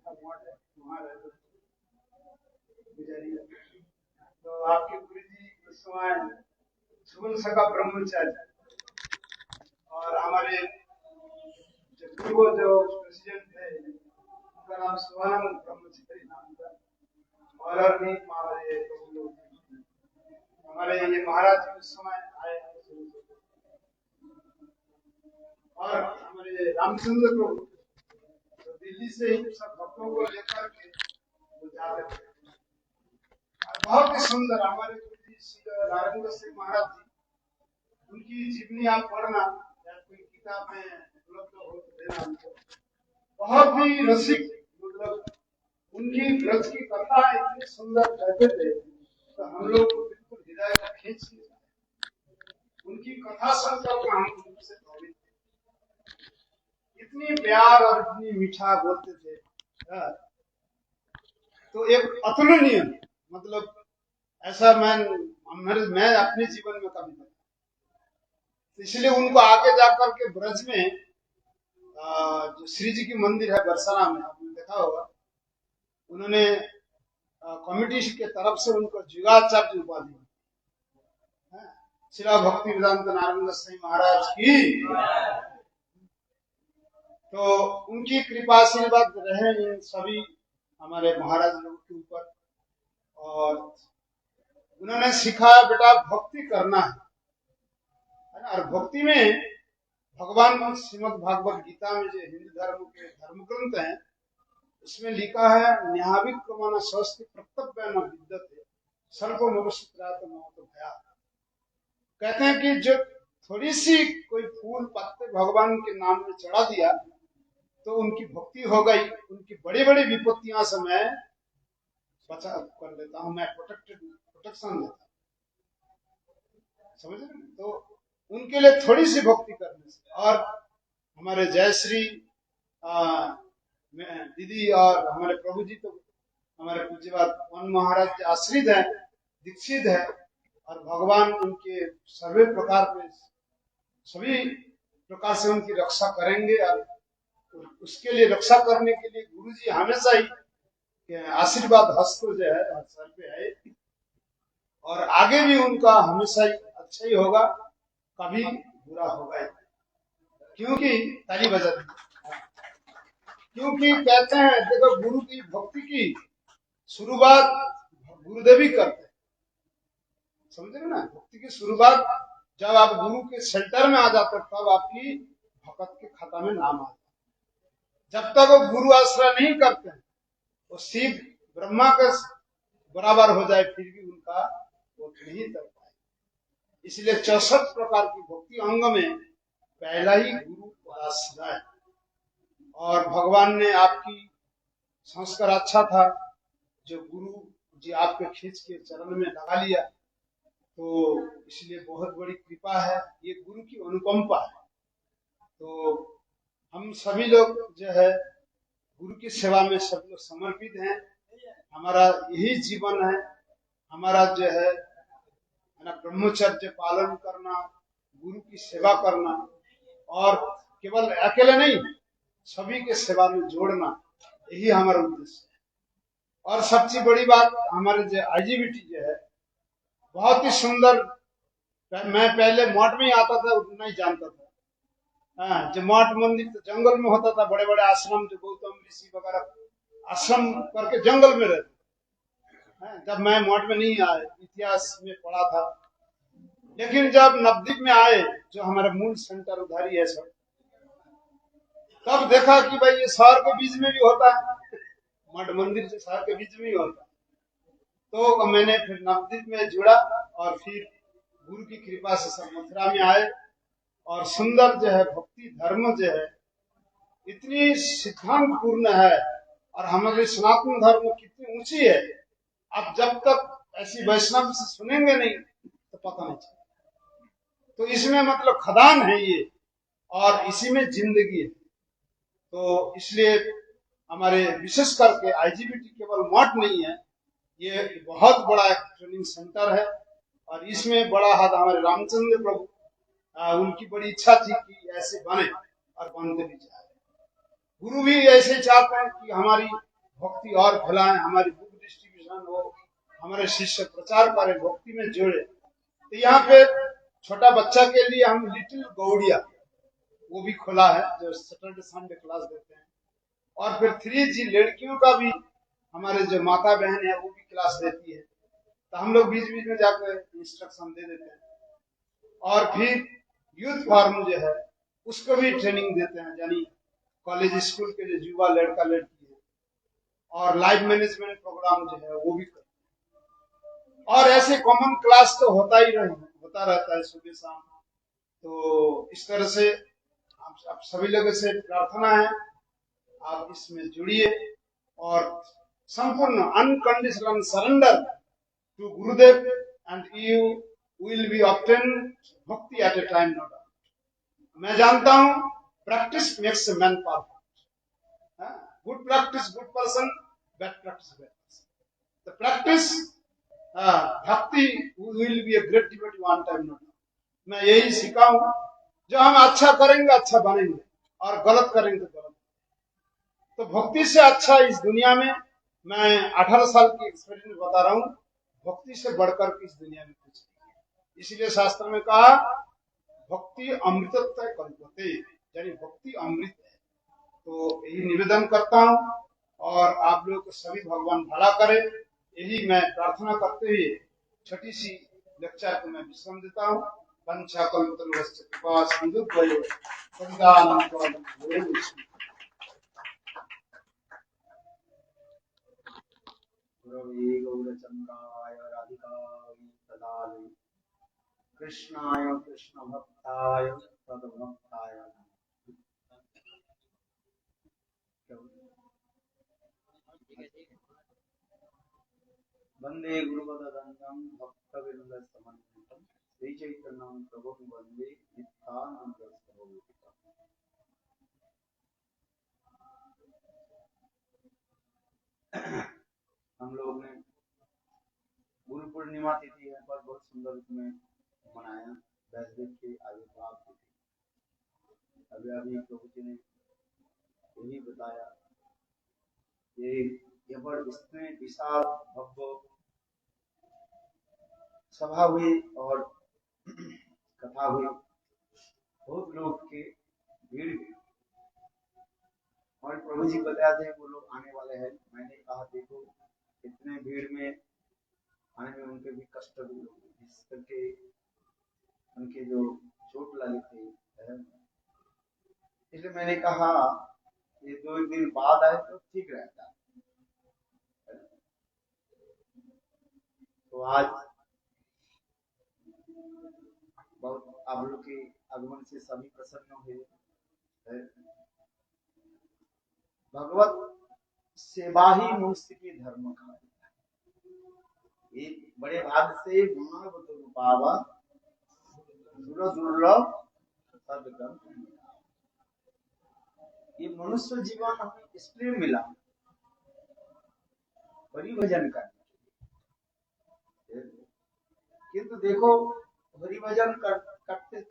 का मठ है, वहाँ रहते गुजरिया। तो आपके गुरु जी उस समय सुगुन सका ब्रह्मचारी और हमारे जो पूर्व जो प्रेसिडेंट थे उनका नाम शिवानंद ब्रह्मचारी नाम था। और भी हमारे ये महाराज उस समय आए और हमारे रामचंद्र को तो दिल्ली से ही सब भक्तों को लेकर के वो जाते थे। बहुत ही सुंदर हमारे गुरु जी श्री नारायण सिंह महाराज जी, उनकी जीवनी आप पढ़ना या कोई किताब में उपलब्ध हो तो देना हमको। बहुत ही रसिक, मतलब उनकी ब्रज की कथा इतनी सुंदर कहते थे तो हम लोग को बिल्कुल हृदय को खींच लिया। उनकी कथा सुनकर हम उनसे प्रभावित थे। इतनी प्यार और इतनी मीठा बोलते थे। तो एक अतुलनीय, मतलब ऐसा मैं अपने जीवन में कभी नहीं, इसलिए उनको आगे जाकर के ब्रज में जो श्री जी की मंदिर है बरसाना में, आपने देखा होगा, उन्होंने कमिटी के तरफ से उनको जुगाचार्य उपाधि श्री भक्ति वेदांत नारायण सिंह महाराज की। तो उनकी कृपा आशीर्वाद रहे इन सभी हमारे महाराज लोगों के ऊपर। और उन्होंने सिखाया बेटा भक्ति करना है ना। और भक्ति में भगवान श्रीमद् भागवत गीता में जो हिंदू धर्म के धर्म ग्रंथ हैं उसमें लिखा है न्याविक्रमण स्वस्ति प्रत्यव्य न विद्यते सर्व मनुष्य भया। कहते हैं कि जो थोड़ी सी कोई फूल पत्ते भगवान के नाम में चढ़ा दिया तो उनकी भक्ति हो गई, उनकी बड़ी बड़ी विपत्तियां से मैं बचा कर लेता हूं, मैं प्रोटेक्शन देता हूं, समझ रहे। तो उनके लिए थोड़ी सी भक्ति करने से। और हमारे जयश्री दीदी और हमारे प्रभु जी तो हमारे पूज्यपाद पवन महाराज आश्रित है, दीक्षित है, और भगवान उनके सभी प्रकार से उनकी रक्षा करेंगे। और उसके लिए रक्षा करने के लिए गुरु जी हमेशा ही आशीर्वाद हस्त जो है सर पे है, और आगे भी उनका हमेशा ही अच्छा ही होगा, कभी बुरा होगा। क्योंकि ताली बजा, क्योंकि कहते हैं देखो गुरु की भक्ति की शुरुआत गुरुदेव ही करते हैं, समझ रहे ना। भक्ति की शुरुआत जब आप गुरु के सेंटर में आ जाते हो तब आपकी भक्त के खाता में नाम आता है। जब तक वो गुरु आश्रय नहीं करते हैं वो सीध ब्रह्मा के बराबर हो जाए फिर भी उनका वो नहीं कर पाए। इसलिए 64 प्रकार की भक्ति अंग में पहला ही गुरु आश्रय। और भगवान ने आपकी संस्कार अच्छा था जो गुरु जी आपके खींच के चरण में लगा लिया, तो इसलिए बहुत बड़ी कृपा है, ये गुरु की अनुकंपा है। तो हम सभी लोग जो है गुरु की सेवा में सब लोग समर्पित हैं। हमारा यही जीवन है, हमारा जो है ना ब्रह्मचर्य पालन करना, गुरु की सेवा करना, और केवल अकेले नहीं सभी के सेवा में जोड़ना, यही हमारा उद्देश्य है। और सबसे बड़ी बात हमारे जो आईजीबीटी जो है बहुत ही सुंदर। मैं पहले मठ में आता था, उतना ही जानता था। हाँ, जो मठ मंदिर तो जंगल में होता था, बड़े बड़े आश्रम जो गौतम ऋषि वगैरह आश्रम करके जंगल में रहते। जब मैं मठ में नहीं आए, इतिहास में पढ़ा था, लेकिन जब नवद्वीप में आए जो हमारा मूल सेंटर उधर ही है सब, तब देखा कि भाई ये शहर के बीच में भी होता है, मठ मंदिर जो शहर के बीच में ही होता है। तो मैंने फिर नवद्वीप में जुड़ा और फिर गुरु की कृपा से सब मथुरा में आए। और सुंदर जो है भक्ति धर्म जो है इतनी सिद्धांत पूर्ण है, और हमारे सनातन धर्म कितनी ऊंची है। आप जब तक ऐसी वैष्णव से सुनेंगे नहीं तो पता नहीं चलेगा। तो इसमें मतलब खदान है ये, और इसी में जिंदगी है। तो इसलिए हमारे विशेष करके आईजीबीटी केवल मठ नहीं है, ये बहुत बड़ा एक ट्रेनिंग सेंटर है। और इसमें बड़ा हाथ हमारे रामचंद्र प्रभु, उनकी बड़ी इच्छा थी कि ऐसे बने और बनते भी चाहे। गुरु भी ऐसे चाहते हैं कि हमारी भक्ति और फैलाएं, हमारी बुक डिस्ट्रीब्यूशन हो, हमारे शिष्य प्रचार करें, भक्ति में जोड़े। तो यहाँ पे छोटा बच्चा के लिए हम लिटिल गौड़िया वो भी खोला है, जो सैटरडे संडे क्लास देते हैं। और फिर 3G लड़कियों का भी हमारे जो माता बहन है वो भी क्लास देती है, तो हम लोग बीच बीच में जाकर इंस्ट्रक्शन दे देते हैं। और फिर यूथ फॉर्म जो है उसको भी ट्रेनिंग देते हैं, यानी कॉलेज स्कूल के जो युवा लड़का लड़की है, और लाइफ मैनेजमेंट प्रोग्राम जो है वो भी करते हैं। और ऐसे कॉमन क्लास तो होता रहता है सुबह शाम। तो इस तरह से आप सभी लोगों से प्रार्थना है, आप इसमें जुड़िए और संपूर्ण unconditional surrender to Gurudev and you will be obtain bhakti at a time, no doubt. मैं जानता हूं practice makes man perfect. Good practice good person, bad practice bad person. तो practice bhakti will be a great devotee one time, no doubt. मैं यही सीखा हूं, जो हम अच्छा करेंगे अच्छा बनेंगे, और गलत करेंगे तो गलत। तो भक्ति से अच्छा इस दुनिया में, मैं 18 साल की एक्सपीरियंस बता रहा हूं, भक्ति से बढ़कर इस दुनिया में कुछ नहीं। इसलिए शास्त्र में कहा भक्ति अमृतत्व कल्पते, यानी भक्ति अमृत है। तो यही निवेदन करता हूं, और आप लोग को सभी भगवान भला करे, यही मैं प्रार्थना करते हुए छोटी सी लेक्चर को मैं विश्राम देता हूं। पंचाकल्पतरुश्च कृपा सिंधुभ्यो पतितानां पावनेभ्यो गुरवे गौरचन्द्राय राधिकायै तदालये कृष्णाय कृष्णभक्ताय तद्भक्ताय वंदे गुरुपदद्वन्द्वं भक्तवृन्दसमन्वितं श्रीचैतन्यं प्रभुं वन्दे नित्यानन्दसहोदितं। हम लोग ने गुरु पूर्णिमा तिथि है पर बहुत सुंदर रूप में मनाया, वैष्णव के आविर्भाव तिथि। अभी अभी प्रभु जी ने यही बताया कि इसमें विशाल भव्य सभा हुई और कथा हुई, बहुत लोग के भीड़ हुई, और प्रभु जी बताया थे वो लोग आने वाले हैं। मैंने कहा देखो इतने भीड़ में आने में उनके भी कष्ट हुए, जिस करके उनके जो चोट लगी थी, इसलिए मैंने कहा ये 2 दिन बाद आए तो ठीक रहता। तो आज बहुत आप लोग के आगमन से सभी प्रसन्न हुए। भगवत सेवा ही मनुष्य की धर्म का एक बड़े भाग से मानव पावा दुर्लभ सदगम। ये मनुष्य जीवन हमें इसलिए मिला हरि भजन करने, किंतु देखो हरि भजन करते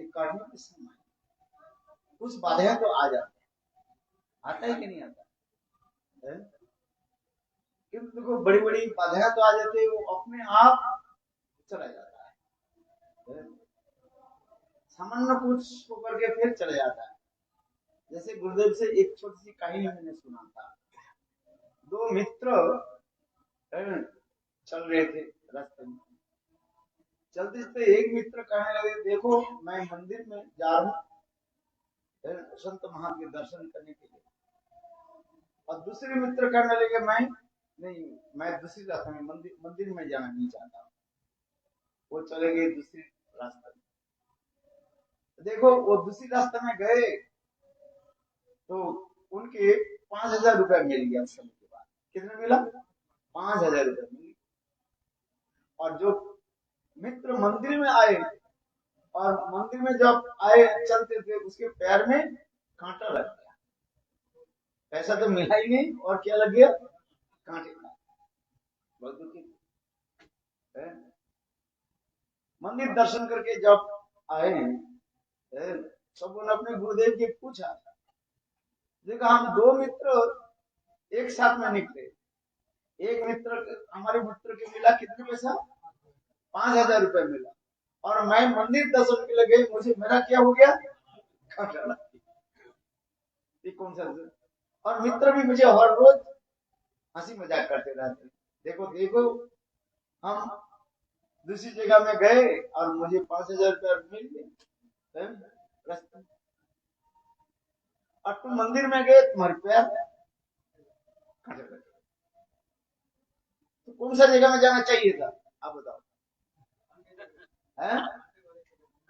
करने के समय कुछ बाधाएं तो आ जाती, आता है कि नहीं आता है? किंतु देखो बड़ी बड़ी बाधाएं तो आ जाती है, वो अपने आप चला जाता है, सामान्य कुछ होकर के फिर चले जाता है। जैसे गुरुदेव से एक छोटी सी कहानी मैंने सुना था। 2 मित्र चल रहे थे रास्ते में, चलते चलते एक मित्र कहने लगे देखो मैं मंदिर में जा रहा हूँ संत महान के दर्शन करने के लिए, और दूसरे मित्र कहने लगे मैं दूसरी रास्ते में मंदिर में जाना नहीं चाहता। वो चले गए दूसरी रास्ते में। देखो वो दूसरी रास्ते में गए तो उनके 5000 रुपया मिल गया। उस समय के बाद कितने मिला? 5000 रुपया मिल गया। और जो मित्र मंदिर में आए, और मंदिर में जब आए चलते थे उसके पैर में कांटा लग गया। पैसा तो मिला ही नहीं, और क्या लग गया? कांटे का। बहुत दुखी है। मंदिर दर्शन करके जब आए सब अपने गुरुदेव जी पूछा, देखा हम 2 मित्र एक साथ में निकले। एक मित्र, हमारे मित्र के मिला कितने पैसा, 5,000 रुपए मिला, और मैं मंदिर दर्शन के लगे, मुझे मेरा क्या हो गया, घाटा लग गया। ये कौन सा। और मित्र भी मुझे हर रोज हंसी मजाक करते रहते, देखो देखो हम दूसरी जगह में गए और मुझे 5,000 रुपया मिल गए रास्ते में, और तुम मंदिर में गए तुम्हारे पैर घाटे लगे। तो कौन सा जगह में जाना चाहिए था, आप बताओ।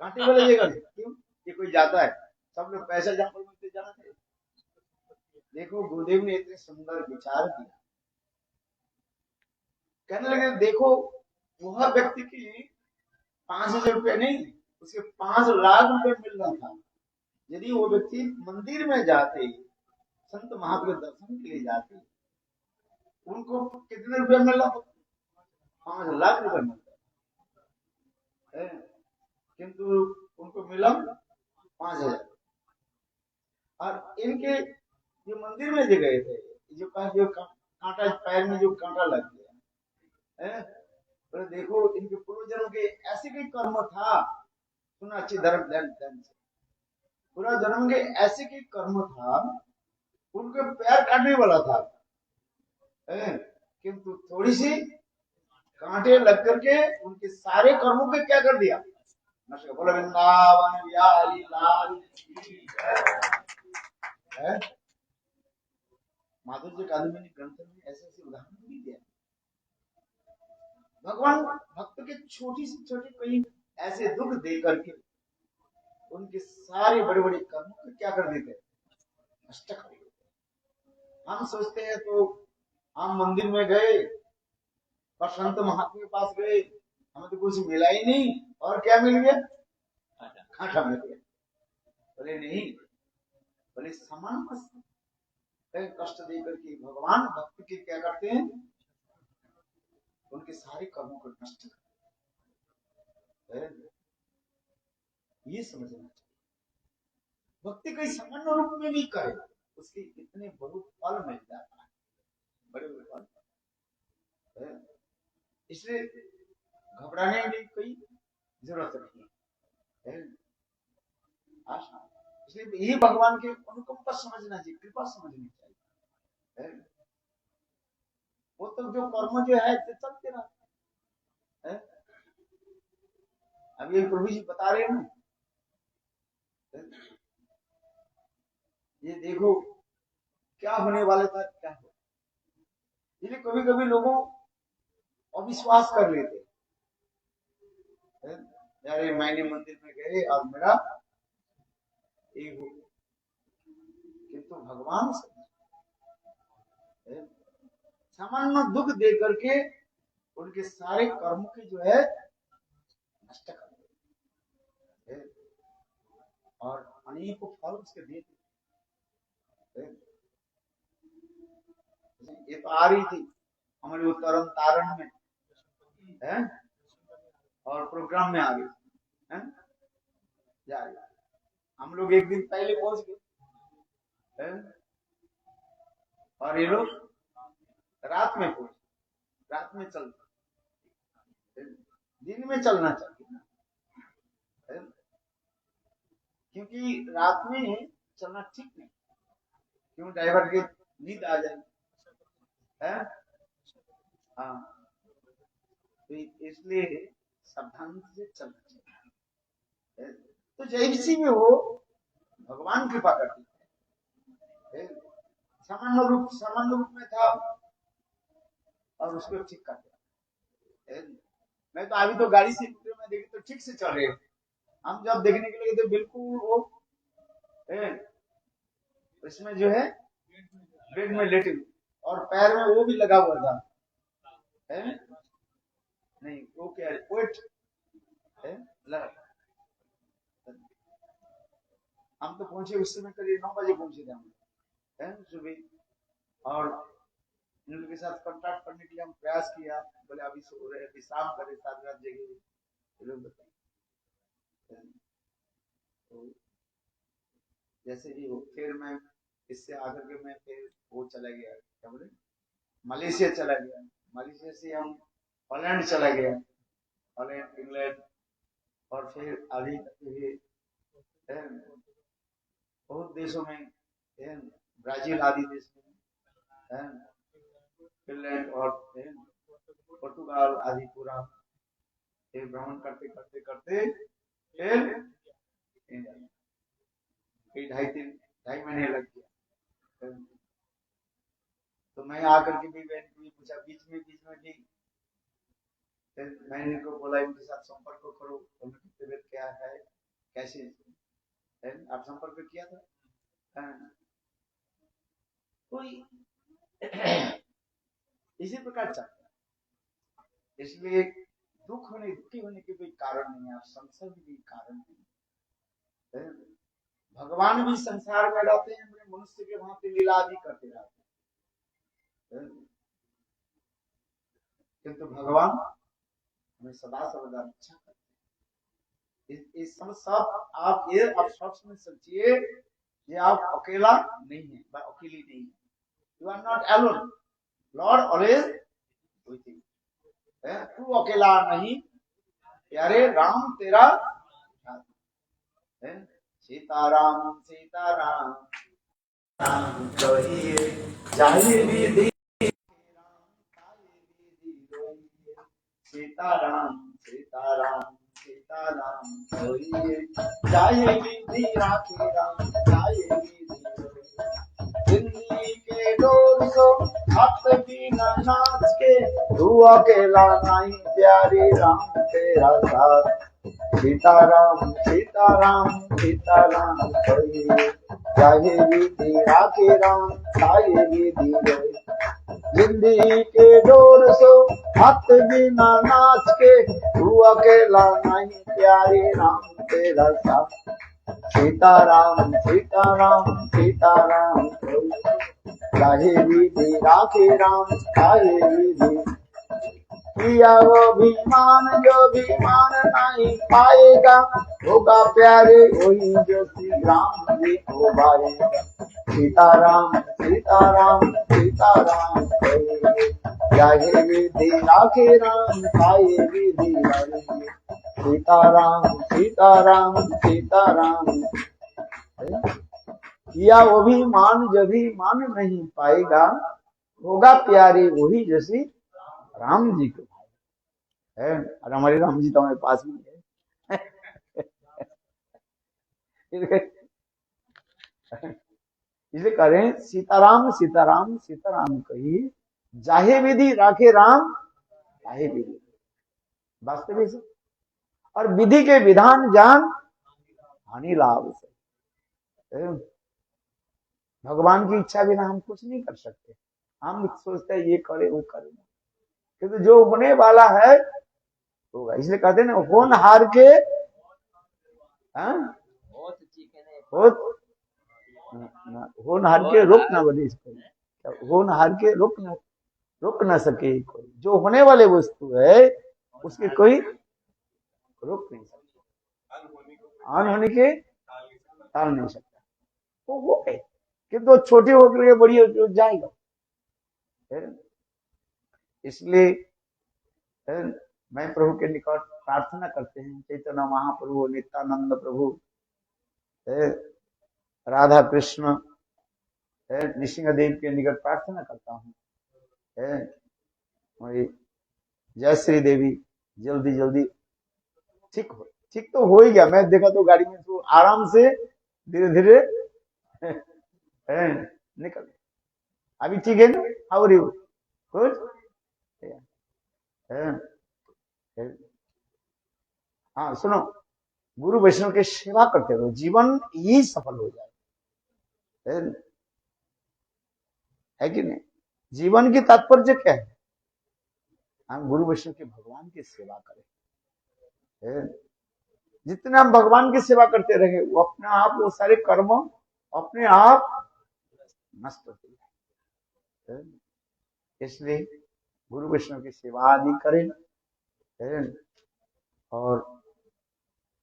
कांटे वाले जगह क्यों, ये कोई जाता है, सब लोग पैसा जहाँ पर मिलते जाना चाहिए। देखो गुरुदेव ने इतने सुंदर विचार दिया, कहने लगे देखो वह व्यक्ति की 5,000 रुपये नहीं, उसके 5 लाख रुपए मिल रहा था। यदि वो व्यक्ति मंदिर में जाते, संत महापुरुष दर्शन के लिए जाते, उनको कितने रुपए मिल रहा था, 5 लाख रुपए मिलता है, किंतु उनको मिला 5,000। और इनके जो मंदिर में जो गए थे, जो कांटा पैर में जो कांटा लग गया है, तो देखो इनके पूर्वजन्म के ऐसे कोई कर्म था, सुना अच्छी धर्म ध्यान से, पूरा जन्म के ऐसे कोई कर्म था, उनके पैर काटने वाला था, किंतु थोड़ी सी कांटे लग करके उनके सारे कर्मों के क्या कर दिया, बोला वृंदावन बिहारी लाल है। माधुर्य कादम्बिनी ग्रंथ में ऐसे ऐसे उदाहरण भी दिया। भगवान भक्त के छोटी से छोटी कोई ऐसे दुख दे करके उनके सारे बड़े बड़े कर्मों को क्या कर देते, नष्ट कर देते। हम सोचते हैं तो हम मंदिर में गए और संत महात्मा के पास गए, हमें तो कुछ मिला ही नहीं, और क्या मिल गया, खाटा मिल गया। बोले नहीं, बोले समान कष्ट देकर के भगवान भक्त के क्या करते हैं, उनके सारे कर्मों को नष्ट करते हैं। ये समझना चाहिए, भक्ति कोई सामान्य रूप में भी करे, उसके इतने बहुत फल मिल जाता है, बड़े बड़े फल। इसलिए घबराने की कोई जरूरत नहीं है। इसलिए यही भगवान के अनुकंपा समझना चाहिए, कृपा समझनी चाहिए। वो तो जो कर्म जो है चलते रहते हैं। अब ये प्रभु जी बता रहे हैं ना, ये देखो क्या होने वाला था, क्या हो। इसलिए कभी कभी लोगों अविश्वास कर लेते, यार मैंने मंदिर में गए और मेरा एक हो, किंतु भगवान सामान्य दुख दे करके उनके सारे कर्म की जो है नष्ट कर देते और अनेकों फल उसके देते। ये तो आ रही थी हमारे उत्तरन तारण में है, और प्रोग्राम में आ गई है, जा रही। हम लोग एक दिन पहले पहुंच गए और ये लोग रात में पहुंचे। रात में चल, दिन में चलना चाहिए, क्योंकि रात में चलना ठीक नहीं, क्यों, ड्राइवर की नींद आ जाएगी है। हाँ, तो इसलिए सावधान से चलना चाहिए। तो जैसी भी हो भगवान कृपा करती है। सामान्य रूप में था और उसको ठीक कर दिया। मैं तो अभी तो गाड़ी से में देखी तो ठीक से चल रहे, हम जब देखने के लिए तो बिल्कुल वो इसमें जो है बेड में लेटे और पैर में वो भी लगा हुआ था है? नहीं वो क्या है, वेट है लगा। हम तो पहुंचे उस समय करीब 9 बजे पहुंचे थे हम सुबह, और इन लोगों के साथ कांटेक्ट करने के लिए हम प्रयास किया, बोले अभी सो रहे विश्राम करें, साथ रात जगह। तो जैसे ही हो फिर मैं इससे आकर के मैं फिर वो चला गया, क्या बोले, मलेशिया चला गया। मलेशिया से हम हॉलैंड चला गया, हॉलैंड, इंग्लैंड, और फिर अभी तक ये बहुत देशों में, ब्राजील आदि देश में, फिनलैंड और पुर्तगाल आदि पूरा भ्रमण करते करते करते फिर ढाई महीने लग गया। तो मैं आकर के भी बहन को पूछा बीच में भी, फिर मैंने इनको बोला इनके साथ संपर्क करो, उनकी तबीयत क्या है, कैसे आप संपर्क किया था। कोई इसी प्रकार चलता है। इसलिए दुखी होने के कोई कारण नहीं है, संसार भी कोई कारण नहीं है। भगवान भी संसार में रहते हैं, मनुष्य के वहां पे लीला भी करते रहते हैं, किंतु भगवान हमें सदा सर्वदा रक्षा करते हैं। इस सब आप ये अफसोस में सोचिए, ये आप अकेला नहीं है, अकेली नहीं है। You are not alone, lord always with you. तू अकेला नहीं, प्यारे राम तेरा है। सीताराम सीताराम राम कहिए, जाए विधि सीताराम सीताराम सीताराम कहिए, जाए विधि राखे राम, जाए विधि दिल्ली के डोर को हाथ भी न नाच के, तू अकेला नहीं प्यारे राम तेरा साथ। सीताराम सीताराम सीताराम कहिए, जाए विधि राखे राम, जाए विधि जिंदगी के डोर सो हाथ बिना नाच के, तू अकेला नहीं प्यारे राम तेरा साथ। सीताराम सीताराम सीताराम चाहे विधि राखे राम, चाहे विधि किया वो विमान, जो विमान नहीं पाएगा, होगा प्यारे वही जो श्री राम जी को पाएगा। सीताराम सीताराम सीताराम चाहे विधि राखे राम, चाहे विधि सीताराम सीताराम सीताराम किया वो भी मान, जब भी मान नहीं पाएगा, होगा प्यारे वही जैसी राम जी को है। और हमारे राम जी तो हमारे पास भी है। इसलिए करें सीताराम सीताराम सीताराम कही, जाहे विधि राखे राम, जाहे विधि वास्तविक से, और विधि के विधान जान हानि लाभ से। भगवान की इच्छा बिना हम कुछ नहीं कर सकते। हम सोचते हैं ये करे वो करे, क्योंकि जो होने वाला है होगा। इसलिए कहते हैं ना, होनहार के होनहार के रोक न बने, होनहार के रोक न सके कोई। जो होने वाले वस्तु है उसके कोई रोक नहीं सकता, आन होने के टाल नहीं सकता। तो वो है कि तो छोटी होकर के बड़ी हो जाएगा। इसलिए मैं प्रभु के निकट प्रार्थना करते हैं, चैतन्य महाप्रभु, नित्यानंद प्रभु, राधा कृष्ण, नृसिंहदेव के निकट प्रार्थना करता हूँ, जय श्री देवी जल्दी जल्दी ठीक हो। ठीक तो हो ही गया, मैं देखा तो गाड़ी में तो आराम से धीरे धीरे निकल। अभी ठीक है ना? How are you? गुड। हाँ सुनो, गुरु वैष्णव के सेवा करते रहो, जीवन ही सफल हो जाए, है कि नहीं? जीवन की तात्पर्य क्या है? हम गुरु वैष्णव के भगवान की सेवा करें। जितने हम भगवान की सेवा करते रहे, वो अपने आप, वो सारे कर्म अपने आप नष्ट हो जाए। इसलिए गुरु वैष्णव की सेवा आदि करें और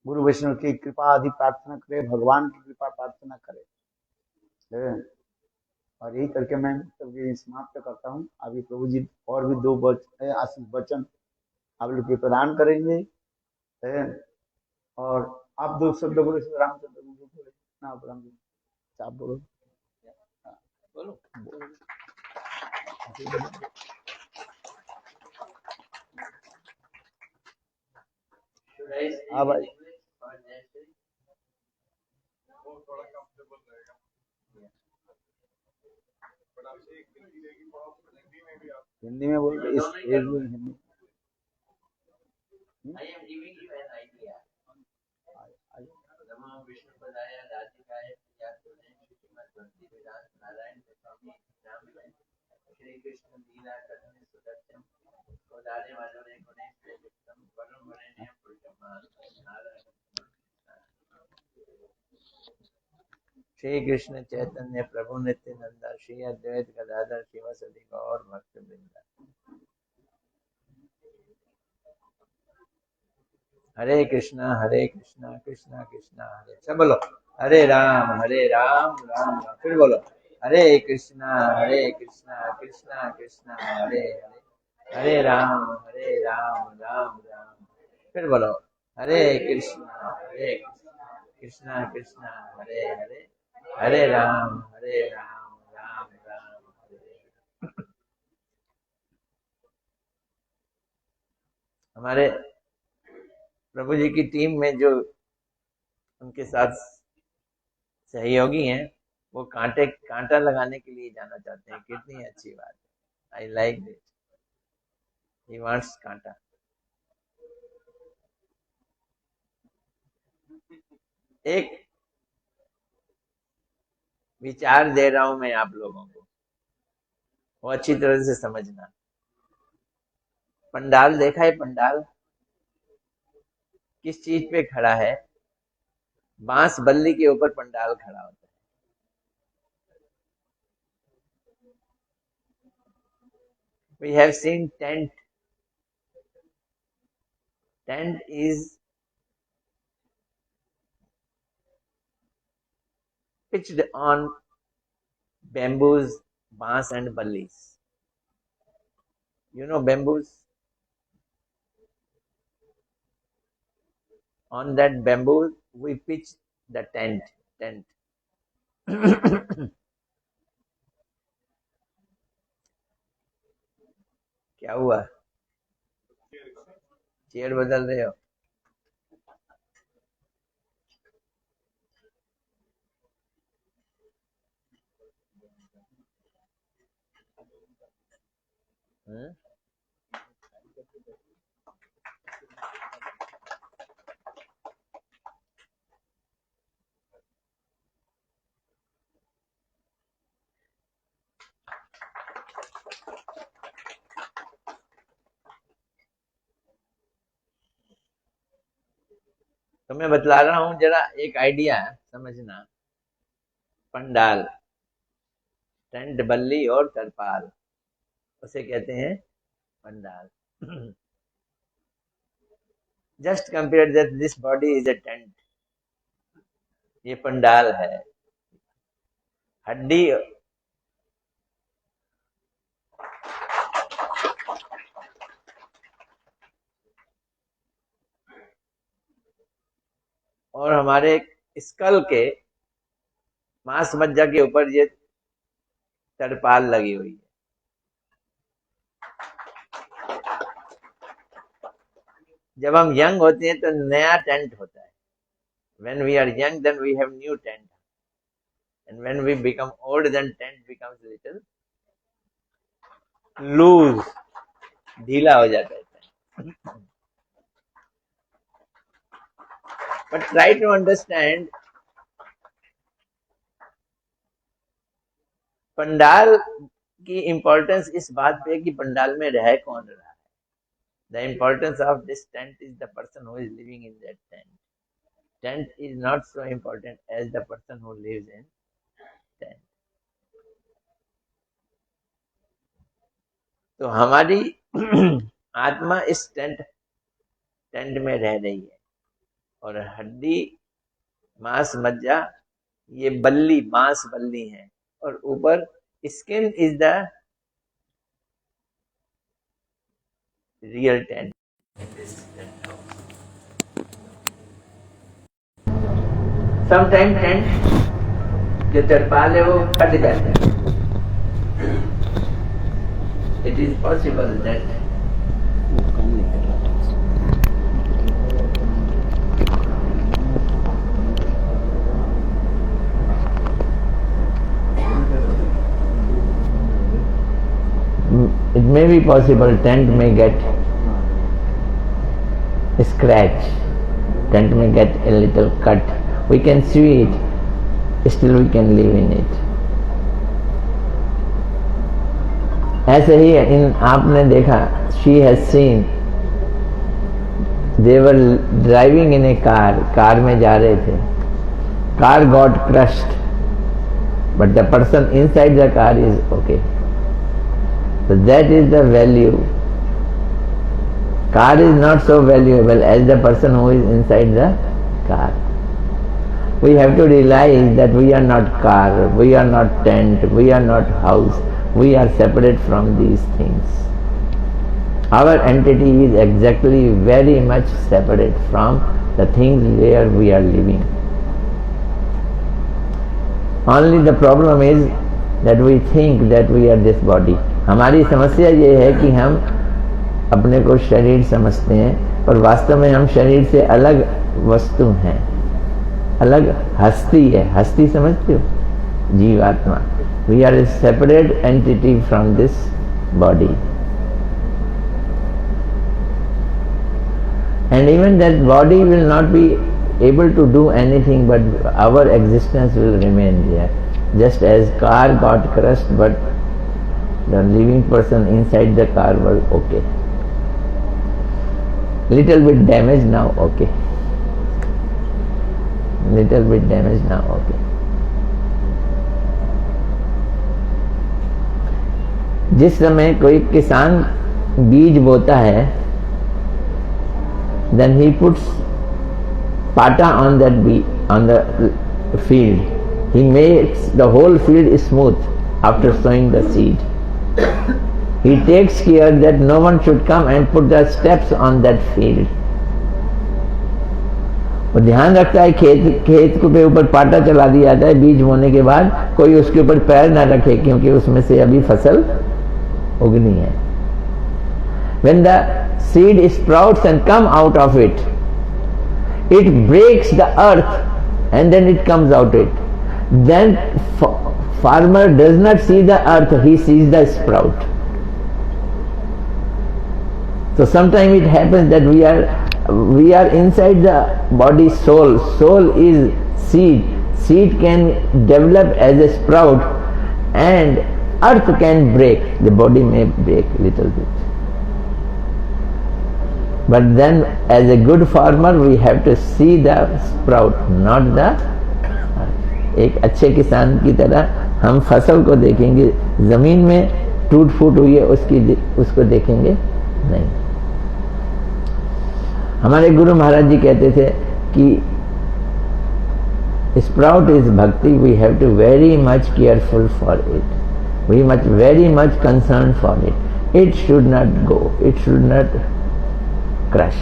गुरु वैष्णव की कृपा आदि प्रार्थना करें, भगवान की कृपा प्रार्थना करें। और यही करके मैं तब समाप्त करता हूँ। अभी प्रभु जी और भी दो आशीष वचन आप लोग के प्रदान करेंगे है? और आप दो शब्द बोले रामचंद्र बोले ना, आप रामचंद्र आप बोलो, बोलो हाँ भाई, हिंदी में बोल रहे इस Hindi. I am giving you an idea. नमो विष्णुपदाय राधिकाय प्रियातुले श्रीमद् भक्ति वेदांत नारायण स्वामी नाम में श्री कृष्ण लीला कथन सुदर्शन को डाले वालों ने गुणे से उत्तम वरुण बने ने पुरुषमान नारायण। श्री कृष्ण चैतन्य प्रभु नित्यानंद श्री अद्वैत गदाधर शिवासादि गौर भक्त वृंद। हरे कृष्णा कृष्णा कृष्णा हरे, सब बोलो हरे राम राम राम। फिर बोलो हरे कृष्णा कृष्णा कृष्णा हरे हरे, हरे राम राम राम। फिर बोलो हरे कृष्णा कृष्णा कृष्णा हरे हरे, हरे राम राम राम। हमारे प्रभु जी की टीम में जो उनके साथ सहयोगी हैं वो कांटा लगाने के लिए जाना चाहते हैं। कितनी अच्छी बात है, I like this, he wants कांटा। एक विचार दे रहा हूं मैं आप लोगों को, वो अच्छी तरह से समझना। पंडाल देखा है? पंडाल किस चीज पे खड़ा है? बांस बल्ली के ऊपर पंडाल खड़ा होता है। We have seen tent. Tent is pitched on bamboos, bass and ballis. You know bamboos? On that bamboo we pitch the tent. क्या हुआ? चेयर बदल रहे हो? तो मैं बतला रहा हूं, जरा एक आइडिया समझना। पंडाल, टेंट, बल्ली और तरपाल, उसे कहते हैं pandal. Just compare that this body is a tent, ये पंडाल है। हड्डी और हमारे स्कल के मांस मज्जा के ऊपर ये तरपाल लगी हुई है। जब हम यंग होते हैं तो नया टेंट होता है। When we are young, then we have new tent, and when we become old, then tent becomes little loose, ढीला हो जाता है। But try to understand, pandal की इम्पोर्टेंस इस बात पे कि पंडाल में रह कौन रहा है। The importance of this tent is the person who is living in that tent. Tent is not so important as the person who lives in tent. तो हमारी आत्मा इस टेंट में रह रही है, और हड्डी, मांस मज्जा, ये बल्ली, बांस बल्ली है, और ऊपर Skin is the real tent. Sometimes tent जो तरपाल है वो फट जाता है. It is possible that it may be possible tent may get scratch, tent may get a little cut. We can see it, still we can live in it. ऐसे ही इन आपने देखा, she has seen, they were driving in a car में जा रहे थे, car got crushed, but the person inside the car is okay. So that is the value. Car is not so valuable as the person who is inside the car. We have to realize that we are not car, we are not tent, we are not house, we are separate from these things. Our entity is exactly very much separate from the things where we are living. Only the problem is that we think that we are this body. हमारी समस्या ये है कि हम अपने को शरीर समझते हैं, पर वास्तव में हम शरीर से अलग वस्तु हैं, अलग हस्ती है. हस्ती समझते हो? जीवात्मा. We are a separate entity from this body. And even that body will not be able to do anything, but our existence will remain there. Just as car got crushed, but the living person inside the car was okay. Little bit damaged now, okay. Little bit damaged now, okay. जिस समय कोई किसान बीज बोता है, then he puts pata on that on the field. He makes the whole field smooth after sowing the seed. He takes care that no one should come and put the steps on that field. वो ध्यान रखता है खेत के ऊपर पाटा चला दिया जाता है बीज बोने के बाद, कोई उसके ऊपर पैर ना रखे, क्योंकि उसमें से अभी फसल उगनी है. When the seed sprouts and come out of it, it breaks the earth and then it comes out it. Then farmer does not see the earth, he sees the sprout. So sometimes it happens that we are inside the body soul. Soul is seed. Seed can develop as a sprout and earth can break. The body may break little bit. But then as a good farmer we have to see the sprout, not the earth. एक अच्छे किसान की तरह हम फसल को देखेंगे, जमीन में टूट फूट हुई है उसको देखेंगे नहीं. हमारे गुरु महाराज जी कहते थे कि sprout is bhakti, we have to very much careful for it, we must very much concerned for it. It should not go, it should not crush.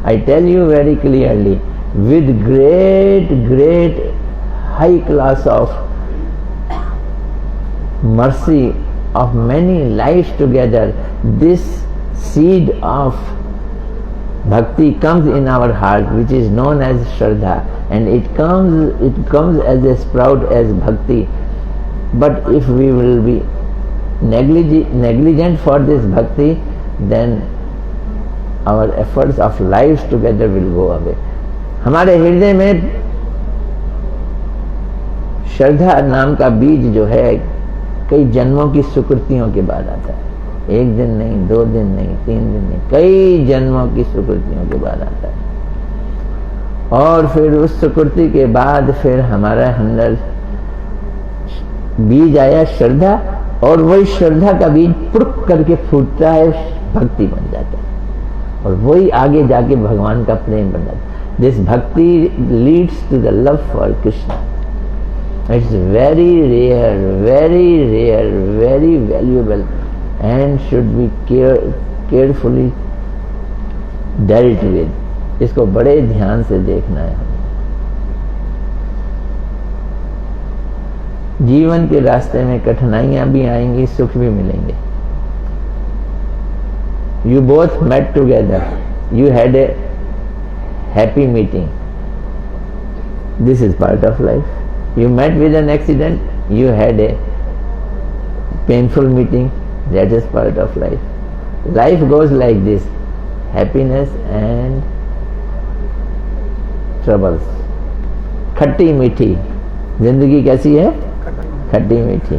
I tell you very clearly, with great high class of mercy of many lives together, this seed of bhakti comes in our heart, which is known as Shraddha, and it comes as a sprout as bhakti. But if we will be negligent for this bhakti, then our efforts of lives together will go away. हमारे हृदय में श्रद्धा नाम का बीज जो है कई जन्मों की सुकृतियों के बाद आता है. एक दिन नहीं, 2 दिन नहीं, 3 दिन नहीं, कई जन्मों की सुकृतियों के बाद आता है. और फिर उस सुकृति के बाद फिर हमारा अंदर बीज आया श्रद्धा, और वही श्रद्धा का बीज पुरुक करके फूटता है, भक्ति बन जाता है, और वही आगे जाके भगवान का प्रेम बन जाता है. This bhakti leads to the love for Krishna. It's very rare, very valuable, and should be carefully dealt with. इसको बड़े ध्यान से देखना है हमें। जीवन के रास्ते में कठिनाइयां भी आएंगी, सुख भी मिलेंगे। You both met together. You had a happy meeting. This is part of life. You met with an accident. You had a painful meeting. That is part of life. Life goes like this: happiness and troubles. खट्टी मीठी जिंदगी कैसी है? खट्टी मीठी।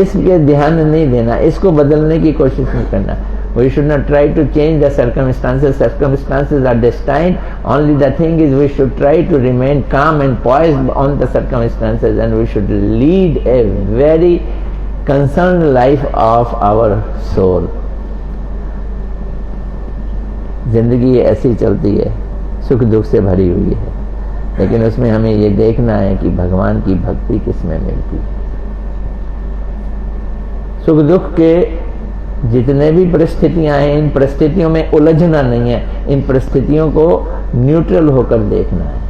इसके ध्यान नहीं देना, इसको बदलने की कोशिश नहीं करना। We should not try to change the circumstances. Circumstances are destined. Only the thing is, we should try to remain calm and poised on the circumstances, and we should lead a very concerned life of our soul. जिंदगी ऐसी चलती है, सुख दुख से भरी हुई है, लेकिन उसमें हमें ये देखना है कि भगवान की भक्ति किसमें मिलती है। सुख दुख के जितने भी परिस्थितियां हैं, इन परिस्थितियों में उलझना नहीं है, इन परिस्थितियों को न्यूट्रल होकर देखना है।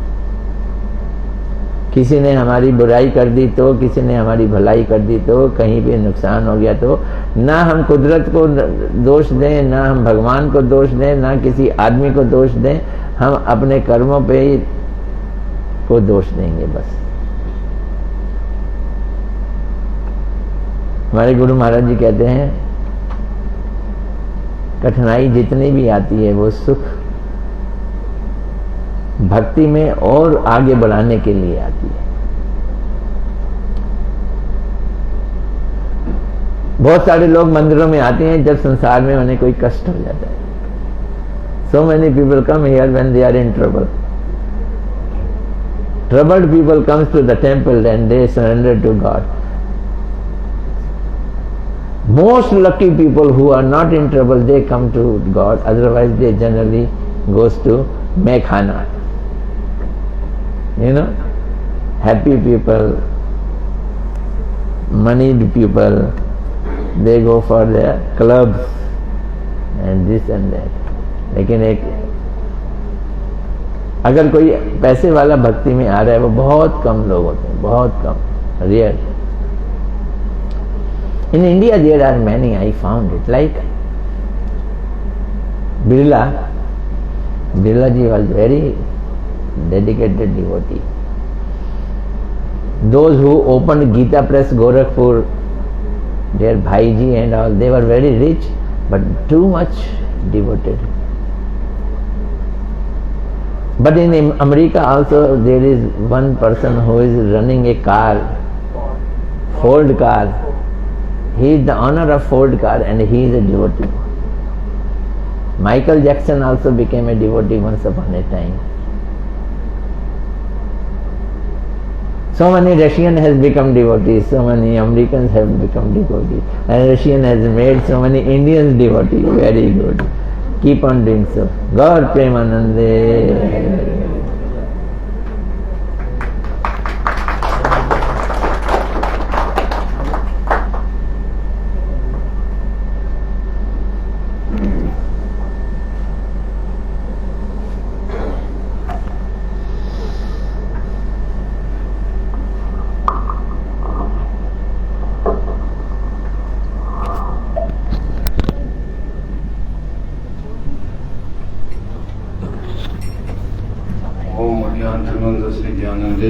किसी ने हमारी बुराई कर दी तो, किसी ने हमारी भलाई कर दी तो, कहीं पे नुकसान हो गया तो, ना हम कुदरत को दोष दें, ना हम भगवान को दोष दें, ना किसी आदमी को दोष दें, हम अपने कर्मों पे ही को दोष देंगे बस। हमारे गुरु महाराज जी कहते हैं, कठिनाई जितनी भी आती है वो सुख भक्ति में और आगे बढ़ाने के लिए आती है। बहुत सारे लोग मंदिरों में आते हैं जब संसार में उन्हें कोई कष्ट हो जाता है। So many people come here when they are in trouble. Troubled people comes to the temple and they surrender to God. Most lucky people who are not in trouble, they come to God. Otherwise, they generally goes to Mekhana. You know, happy people, moneyed people, they go for their clubs and this and that. लेकिन एक अगर कोई पैसे वाला भक्ति में आ रहा है, वो बहुत कम लोग होते हैं, बहुत कम, rare. In India there are many, I found it, like Birla ji was very dedicated devotee. Those who opened Gita Press Gorakhpur, their Bhaiji and all, they were very rich but too much devoted. But in America also there is one person who is running a car, Ford car. He is the owner of Ford car and he is a devotee. Michael Jackson also became a devotee once upon a time. So many Russians has become devotees, so many Americans have become devotees, and Russian has made so many Indians devotees. Very good. Keep on doing so. Gaur Premanande.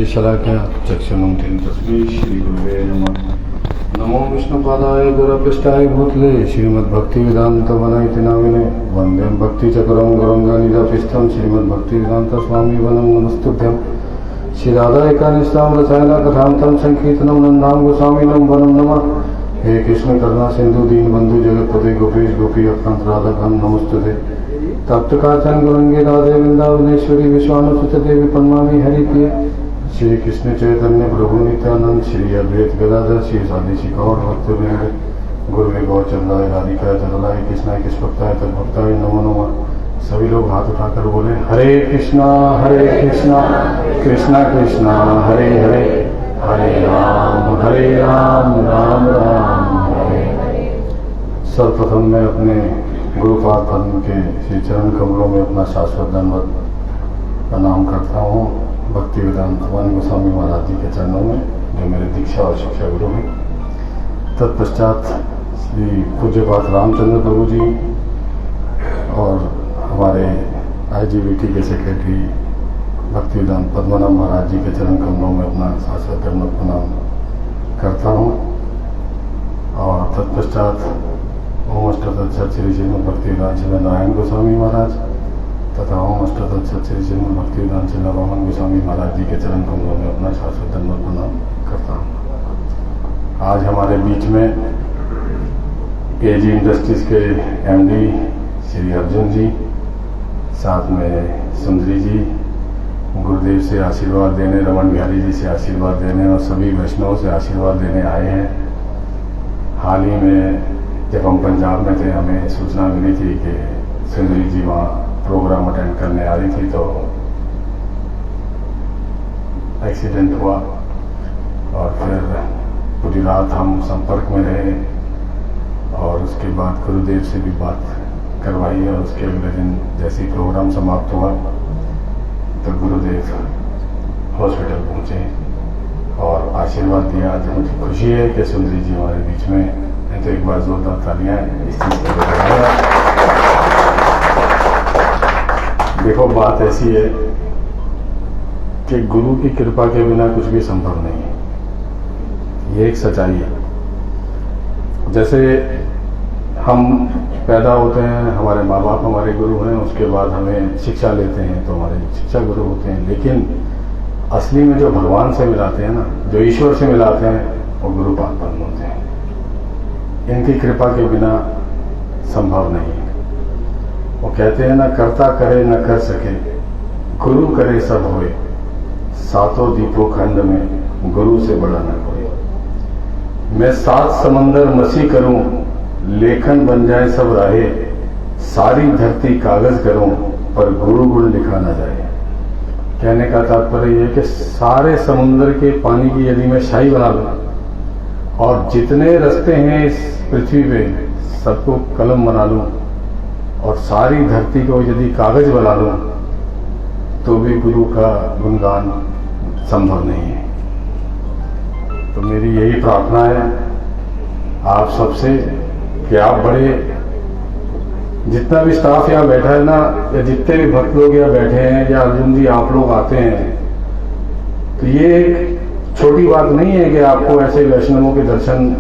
शलाख्या चक्षुरुन्मिलितं तस्मै श्री गुरुवे नमः। नमो विष्णुपादाय गुरुपृष्ठाय भूतले श्रीमद्भक्तिवेदान्तवनमिति नामिने वन्दे भक्तिचक्रं गुरुं गणितपृष्ठं श्रीमद्भक्तिवेदान्तस्वामी वनं नमस्तुभ्यं। श्रीराधाएकानिष्ठां रसायना कथान्तं संकीर्तनं नन्दां गोस्वामिनं वनं नमः। हे कृष्ण करुणा सिंधु दीनबंधु जगत्पते गोपेश गोपीकांत राधाकांत नमस्तुते। तप्त कांचन गौरंगे राधे वृंदावनेश्वरी विश्वानुसुते देवी पन्मामी हरिप्रिय। श्री कृष्ण चैतन्य प्रभु नित्यानंद श्री अद्वैत गदाधर श्री साधि गौर भक्तवृंद गुरुवे गौरचंद्राय राधिकाय तदलाय कृष्णाय कृष्णभक्ताय तद्भक्ताय नमो नमः। सभी लोग हाथ उठाकर बोले हरे कृष्णा कृष्णा कृष्णा कृष्णा हरे हरे हरे राम राम राम हरे हरे। सर्वप्रथम मैं अपने गुरुपाद पद्म के श्री चरण कमलों में अपना शाश्वत दंडवत प्रणाम करता हूँ भक्ति वेदांत भगवान गोस्वामी महाराज जी के चरणों में, जो मेरे दीक्षा और शिक्षा गुरु हैं। तत्पश्चात श्री पूज्यपाद रामचंद्र प्रभु जी और हमारे IGBT के सेक्रेटरी भक्ति वेदांत पद्मनाभ महाराज जी के चरण कमलों में अपना शाश्वत दंडवत प्रणाम करता हूँ। और तत्पश्चात ओम अष्टोत्तर श्री श्रीमद् भक्ति वेदांत श्री नारायण गोस्वामी महाराज तथा ओम अष्टोत्तर श्री श्रीमद् भक्ति वेदांत श्री वामन गोस्वामी महाराज जी के चरण कमलों में अपना शाश्वत दंडवत प्रणाम करता हूँ। आज हमारे बीच में AG इंडस्ट्रीज के MD श्री अर्जुन जी, साथ में सुंदरी जी, गुरुदेव से आशीर्वाद देने, रमन बिहारी जी से आशीर्वाद देने और सभी वैष्णवों से आशीर्वाद देने आए हैं। हाल ही में जब हम पंजाब में थे, हमें सूचना मिली थी कि सुंदरी जी वहाँ प्रोग्राम अटेंड करने आ रही थी, तो एक्सीडेंट हुआ और फिर पूरी रात हम संपर्क में रहे और उसके बाद गुरुदेव से भी बात करवाई और उसके अगले दिन जैसे ही प्रोग्राम समाप्त हुआ तो गुरुदेव हॉस्पिटल पहुंचे और आशीर्वाद दिया। आज मुझे खुशी है कि सुंदरी जी हमारे बीच में हैं, तो एक बार जोरदार तालियां इस चीज़ के लिए लगाया। देखो, बात ऐसी है कि गुरु की कृपा के बिना कुछ भी संभव नहीं है, ये एक सच्चाई है। जैसे हम पैदा होते हैं, हमारे माँ बाप हमारे गुरु हैं, उसके बाद हमें शिक्षा लेते हैं तो हमारे शिक्षा गुरु होते हैं, लेकिन असली में जो भगवान से मिलाते हैं ना, जो ईश्वर से मिलाते हैं, वो गुरुपाद पद्म होते हैं। इनकी कृपा के बिना संभव नहीं है। वो कहते हैं ना, करता करे न कर सके, गुरु करे सब होए, सातों दीपों खंड में गुरु से बड़ा न कोई। मैं 7 समंदर मसी करूं, लेखन बन जाए सब राहे, सारी धरती कागज करूं, पर गुरु गुण लिखा ना जाए। कहने का तात्पर्य यह कि सारे समुद्र के पानी की यदि मैं शाही बना लूं और जितने रास्ते हैं इस पृथ्वी पे सबको कलम बना लूं और सारी धरती को यदि कागज बना लूं, तो भी गुरु का गुणगान संभव नहीं है। तो मेरी यही प्रार्थना है आप सबसे कि आप बड़े, जितना भी स्टाफ यहाँ बैठा है ना, या जितने भी भक्त लोग यहाँ बैठे हैं, या अर्जुन जी आप लोग आते हैं, तो ये एक छोटी बात नहीं है कि आपको ऐसे वैष्णवों के दर्शन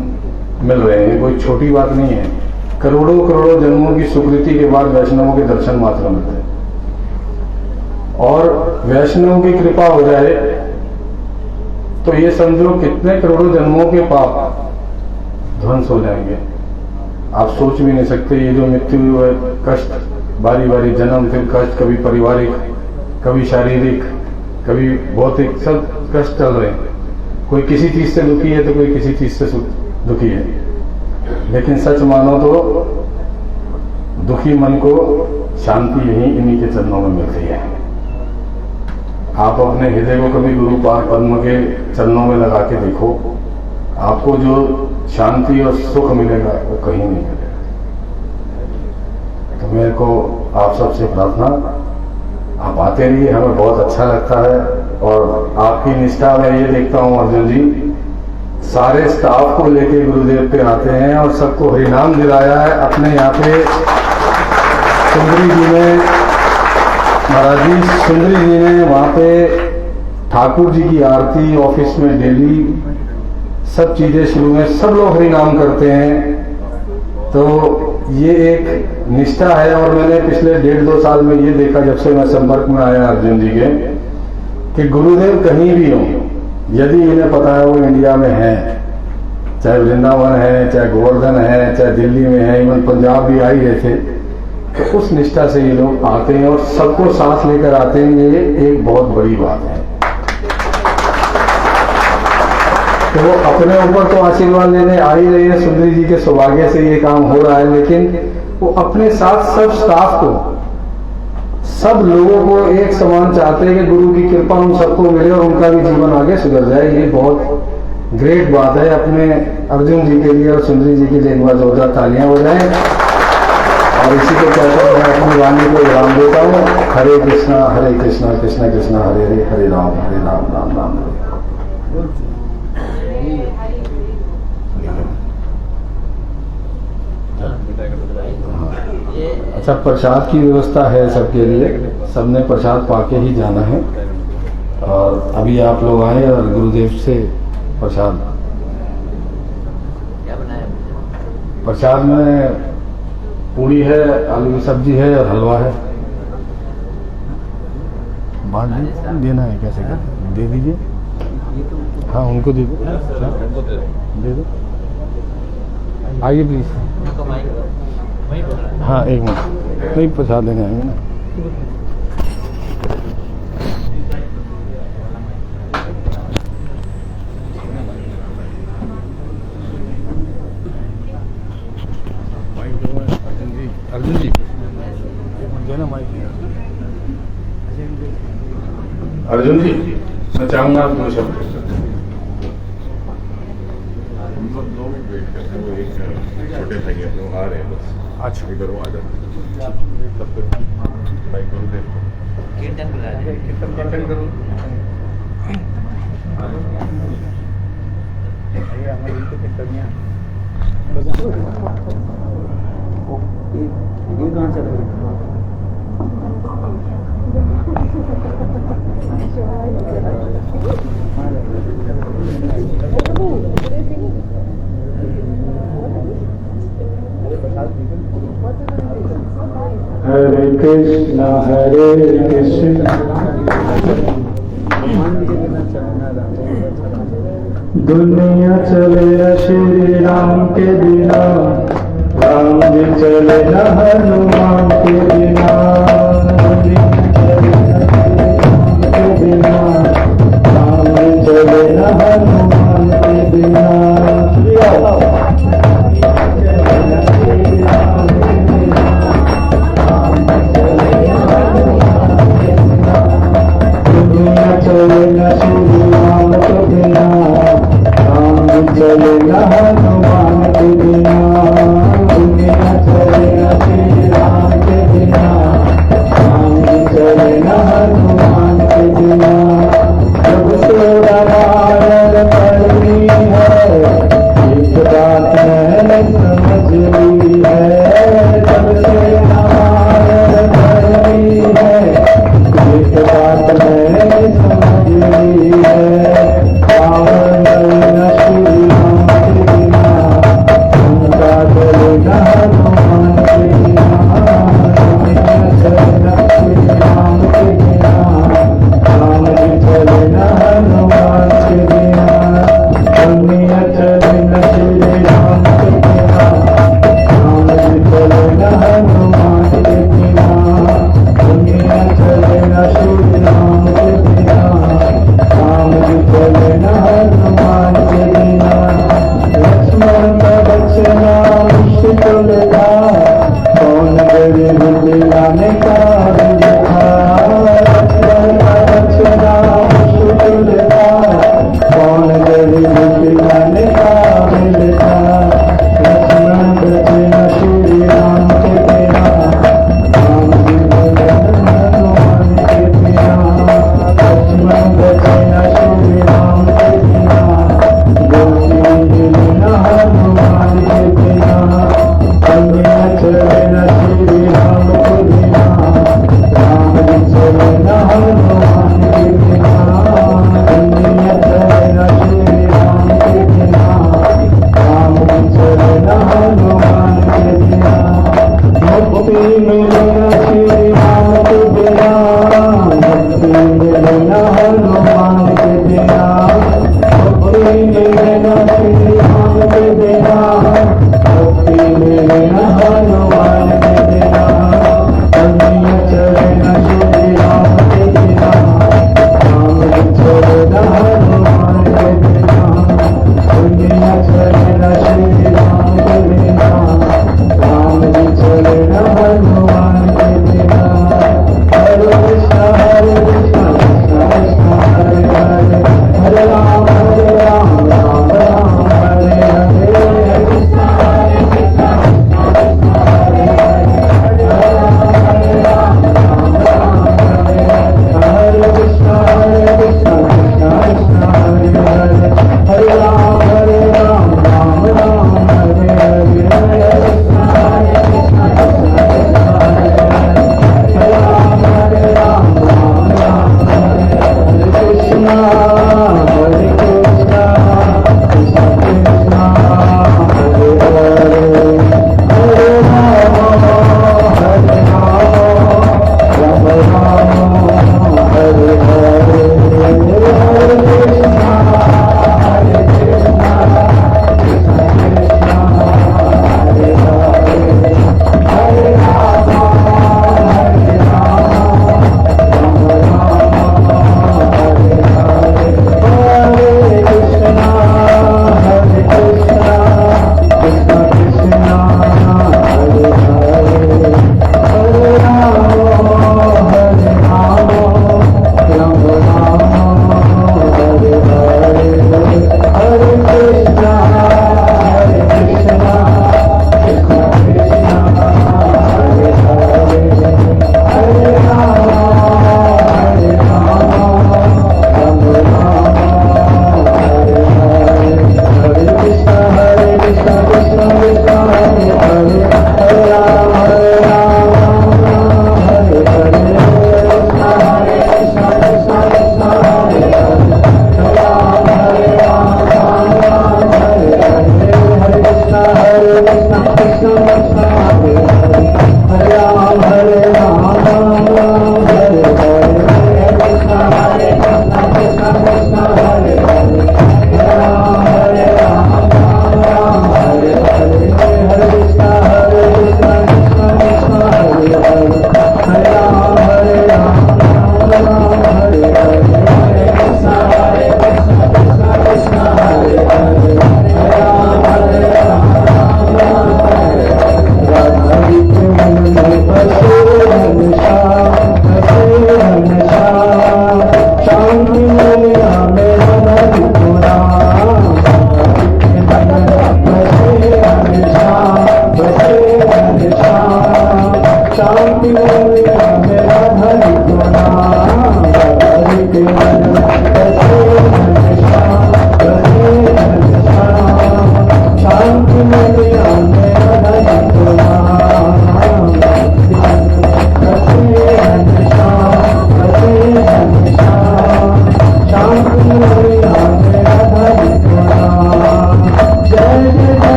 मिल रहे हैं। कोई छोटी बात नहीं है। करोड़ों करोड़ों जन्मों की सुकृति के बाद वैष्णवों के दर्शन मात्र मिलते हैं। और वैष्णवों की कृपा हो जाए तो ये समझो कितने करोड़ों जन्मों के पाप ध्वंस हो जाएंगे, आप सोच भी नहीं सकते। ये जो मृत्यु है, कष्ट, बारी बारी जन्म, फिर कष्ट, कभी पारिवारिक, कभी शारीरिक, कभी भौतिक, सब कष्ट चल रहे हैं। कोई किसी चीज से दुखी है तो कोई किसी चीज से दुखी है, लेकिन सच मानो तो दुखी मन को शांति यही इन्हीं के चरणों में मिलती है। आप अपने हृदय को कभी गुरुपाद पद्म के चरणों में लगा के देखो, आपको जो शांति और सुख मिलेगा वो कहीं नहीं मिलेगा। तो मेरे को आप सबसे प्रार्थना, आप आते रहिए, हमें बहुत अच्छा लगता है। और आपकी निष्ठा में ये देखता हूँ अर्जुन जी, सारे स्टाफ को लेके गुरुदेव पे आते हैं और सबको हरिनाम दिलाया है। अपने यहाँ पे सुंदरी जी ने, महाराज जी सुंदरी जी ने वहाँ पे ठाकुर जी की आरती, ऑफिस में डेली सब चीजें शुरू में सब लोग हरिनाम करते हैं। तो ये एक निष्ठा है। और मैंने पिछले 1.5-2 साल में ये देखा, जब से मैं संपर्क में आया अर्जुन जी के, कि गुरुदेव कहीं भी हो, यदि इन्हें पता है वो इंडिया में है, चाहे वृंदावन है, चाहे गोवर्धन है, चाहे दिल्ली में है, इवन पंजाब भी आ ही रहे थे, तो उस निष्ठा से ये लोग आते हैं और सबको सांस लेकर आते हैं। ये एक बहुत बड़ी बात है। तो वो अपने ऊपर तो आशीर्वाद लेने आ ही रही है, सुंदरी जी के सौभाग्य से ये काम हो रहा है, लेकिन वो अपने साथ सब स्टाफ को सब लोगों को एक समान चाहते हैं कि गुरु की कृपा उन सबको मिले और उनका भी जीवन आगे सुधर जाए। ये बहुत ग्रेट बात है। अपने अर्जुन जी के लिए और सुंदरी जी के लिए एक बार जोरदार तालियां हो जाए। और इसी को कहकर मैं अपनी वाणी को विराम देता हूँ। हरे कृष्णा कृष्णा कृष्णा हरे हरे, हरे राम राम राम हरे। अच्छा, प्रसाद की व्यवस्था है सबके लिए, सबने प्रसाद पाके ही जाना है। और अभी आप लोग आए और गुरुदेव से प्रसाद, प्रसाद में पूड़ी है, आलू की सब्जी है और हलवा है। बांट देना है, कैसे दे दीजिए। हाँ, उनको दे दो, दे दो। आइए प्लीज। हाँ, एक मिनट, नहीं प्रसाद लेने आएंगे ना। अर्जुन जी देना माइक। अर्जुन जी, मैं चाहूंगा आप दो शब्द। हम लोग 2 मिनट वेट करते हैं, वो एक छोटे भाई हम लोग आ रहे हैं बस। अच्छा, इधर वो आ जाते तब तक भाई गुरुदेव को कीर्तन बुला दे। कीर्तन करूँ। ये कहाँ चल रही है? हरे कृष्णा दुनिया चले श्री राम के बिना, राम जी चले न हनुमान के बिना। दुनिया चले न श्री राम के बिना, राम जी चले न हनुमान के बिना। दुनिया चले न श्री राम के बिना, राम जी चले न हनुमान के बिना। दुनिया चले न श्री राम के बिना, राम जी चले न हनुमान के बिना। जब से रामायण पढ़ी है, एक बात मैंने समझ ली है। जब से रामायण पढ़ी है, एक बात मैंने समझ ली है। रावण न श्री राम के बिना,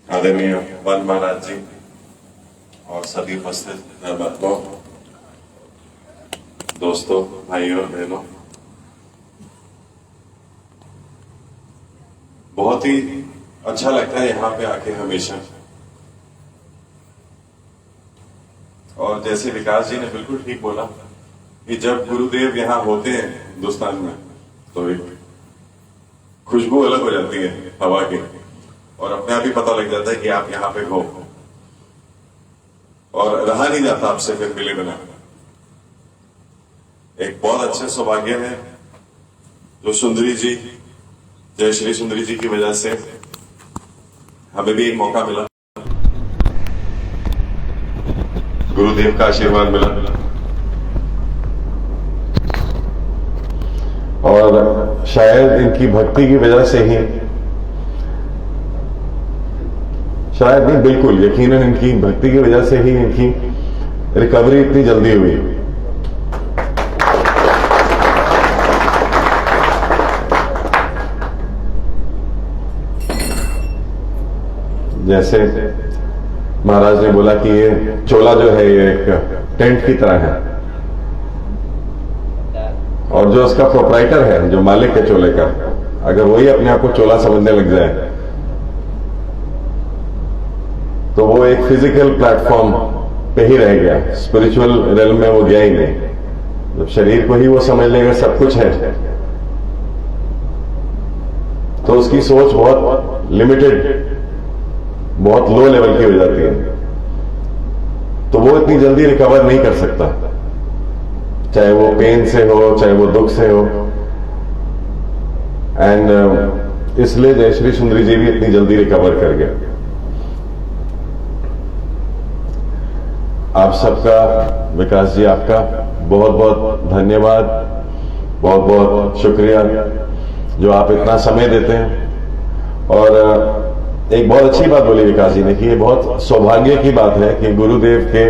आदरणीय वन महाराज जी और सभी उपस्थित धर्मात्माओं, दोस्तों, भाइयों बहनों, बहुत ही अच्छा लगता है यहाँ पे आके हमेशा। और जैसे विकास जी ने बिल्कुल ठीक बोला कि जब गुरुदेव यहाँ होते हैं हिंदुस्तान में तो एक खुशबू अलग हो जाती है हवा की, और अपने आप ही पता लग जाता है कि आप यहाँ पे हो, और रहा नहीं जाता आपसे फिर मिले बिना। एक बहुत अच्छे सौभाग्य है जो सुंदरी जी, जय श्री सुंदरी जी की वजह से हमें भी एक मौका मिला, गुरुदेव का आशीर्वाद मिला, और शायद इनकी भक्ति की वजह से ही, शायद नहीं बिल्कुल यकीनन इनकी भक्ति की वजह से ही इनकी रिकवरी इतनी जल्दी हुई। जैसे महाराज ने बोला कि ये चोला जो है ये एक टेंट की तरह है, और जो उसका प्रोप्राइटर है, जो मालिक है चोले का, अगर वही अपने आप को चोला समझने लग जाए तो वो एक फिजिकल प्लेटफॉर्म पे ही रह गया, स्पिरिचुअल रेलम में वो गया ही नहीं। जब शरीर को ही वो समझ लेगा सब कुछ है तो उसकी सोच बहुत लिमिटेड, बहुत लो लेवल की हो जाती है, तो वो इतनी जल्दी रिकवर नहीं कर सकता, चाहे वो पेन से हो, चाहे वो दुख से हो। एंड इसलिए जय श्री सुंदरी जी भी इतनी जल्दी रिकवर कर गया। आप सबका, विकास जी आपका बहुत बहुत धन्यवाद, बहुत बहुत शुक्रिया जो आप इतना समय देते हैं। और एक बहुत अच्छी बात बोली विकास जी ने कि ये बहुत सौभाग्य की बात है कि गुरुदेव के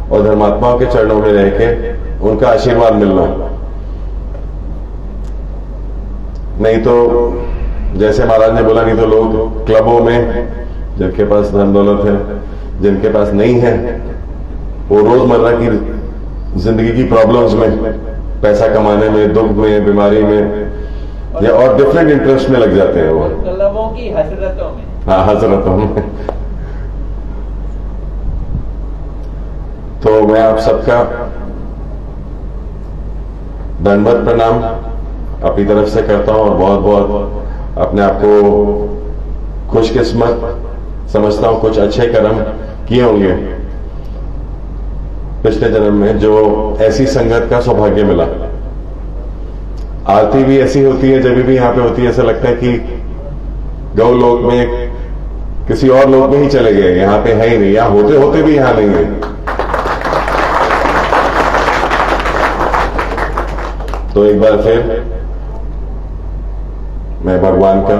और धर्मात्माओं के चरणों में रह के उनका आशीर्वाद मिलना। नहीं तो जैसे महाराज ने बोला, नहीं तो लोग क्लबों में, जिनके पास धन दौलत है, जिनके पास नहीं है, वो रोजमर्रा की जिंदगी की प्रॉब्लम्स में, पैसा कमाने में, दुख में, बीमारी में, या और डिफरेंट इंटरेस्ट में लग जाते हैं। वो क्लबों की हसरतों में, हाँ हसरतों में। तो मैं आप सबका दंडवत प्रणाम अपनी तरफ से करता हूं, और बहुत बहुत अपने आप को खुशकिस्मत समझता हूं, कुछ अच्छे कर्म किए होंगे पिछले जन्म में जो ऐसी संगत का सौभाग्य मिला। आरती भी ऐसी होती है, जब भी यहां पे होती है ऐसा लगता है कि गौलोक में किसी और लोक में ही चले गए, यहाँ पे है ही नहीं, यहाँ होते होते भी यहाँ नहीं है। तो एक बार फिर मैं भगवान का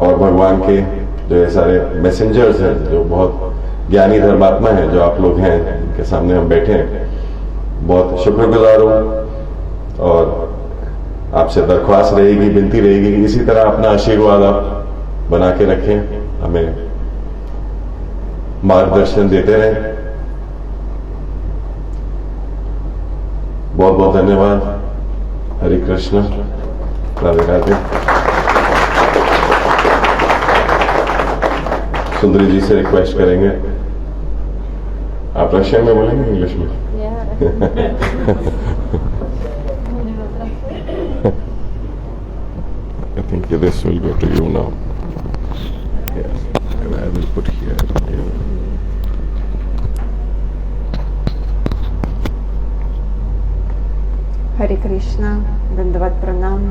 और भगवान के जो ये सारे मैसेंजर्स हैं, जो बहुत ज्ञानी धर्मात्मा हैं, जो आप लोग हैं, इनके सामने हम बैठे हैं, बहुत शुक्रगुजार हूं। और आपसे दरख्वास्त रहेगी, विनती रहेगी कि इसी तरह अपना आशीर्वाद आप बना के रखें, हमें मार्गदर्शन देते रहें। बहुत बहुत धन्यवाद। हरे कृष्ण, राधे राधे। सुंदरी जी से रिक्वेस्ट करेंगे, आप रशियन में बोलेंगे, इंग्लिश में? I think this will go to you now. Yes, and I will put here. Yeah. Hare Krishna, Dandavat Pranam,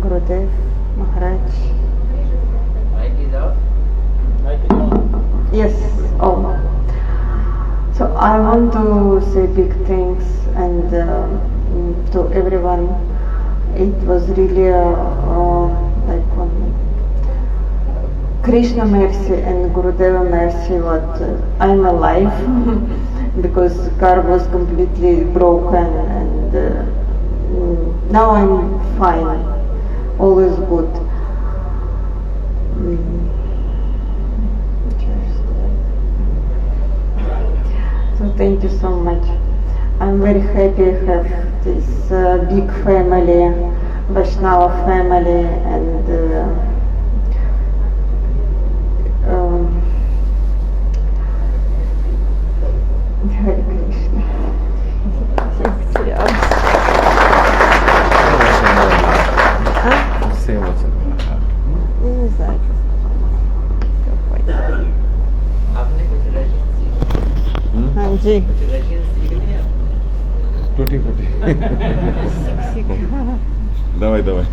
Gurudev, Maharaj. Mic is off. Yes, oh. So I want to say big thanks and to everyone. It was really like Krishna mercy and Gurudeva mercy what I'm alive because car was completely broken and now I'm fine, all is good. So thank you so much. I'm very happy to have this big family, Vaishnava family, and Hare Krishna. Say what's in your heart. आपने कुछ Russian सीखा? हाँ जी, कुछ Russian सीख लिया? टूटी फूटी दवाई दवाई